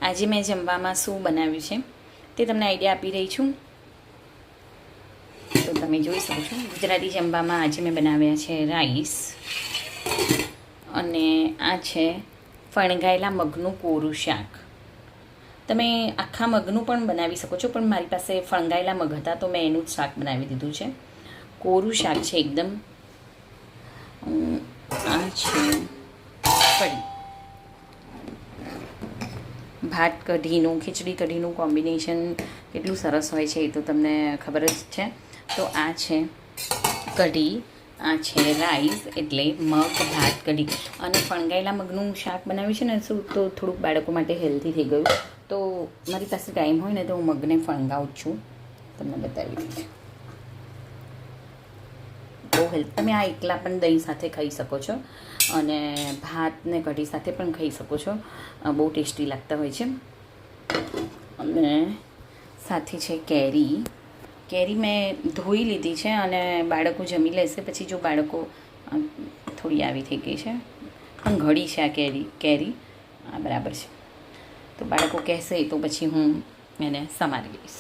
આજે મેં જમવામાં શું બનાવ્યું છે તે તમને આઈડિયા આપી રહી છું. તો તમે જોઈ શકો છો ગુજરાતી જમવામાં આજે મેં બનાવ્યા છે રાઈસ, અને આ છે ફણગાયેલા મગનું કોરું શાક. તમે આખા મગનું પણ બનાવી શકો છો, પણ મારી પાસે ફણગાયેલા મગ હતા તો મેં એનું જ શાક બનાવી દીધું છે. કોરું શાક છે એકદમ. આ છે કઢી. ભાત કઢીનું, ખીચડી કઢીનું કોમ્બિનેશન કેટલું સરસ હોય છે એ તો તમને ખબર જ છે. તો આ છે કઢી, આ છે રાઈસ એટલે મગ ભાત કઢી. અને ફણગાયેલા મગનું શાક બનાવ્યું છે ને શું, તો થોડુંક બાળકો માટે હેલ્ધી થઈ ગયું. તો મારી પાસે ટાઈમ હોય ને તો હું મગને ફણગાવું છું, તમને બતાવી દઉં છું. બહુ હેલ્થ. તમે આ એકલા પણ દહીં સાથે ખાઈ શકો છો, અને ભાત ને કઢી સાથે પણ ખાઈ શકો છો. બહુ ટેસ્ટી લાગતા હોય છે. અને સાથે છે કેરી. કેરી મેં ધોઈ લીધી છે અને બાળકો જમી લેશે પછી. જો બાળકો થોડી આવી થઈ ગઈ છે પણ ઘડી છે આ કેરી બરાબર છે. તો બાળકો કહેશે તો પછી હું એને સમારી લઈશ.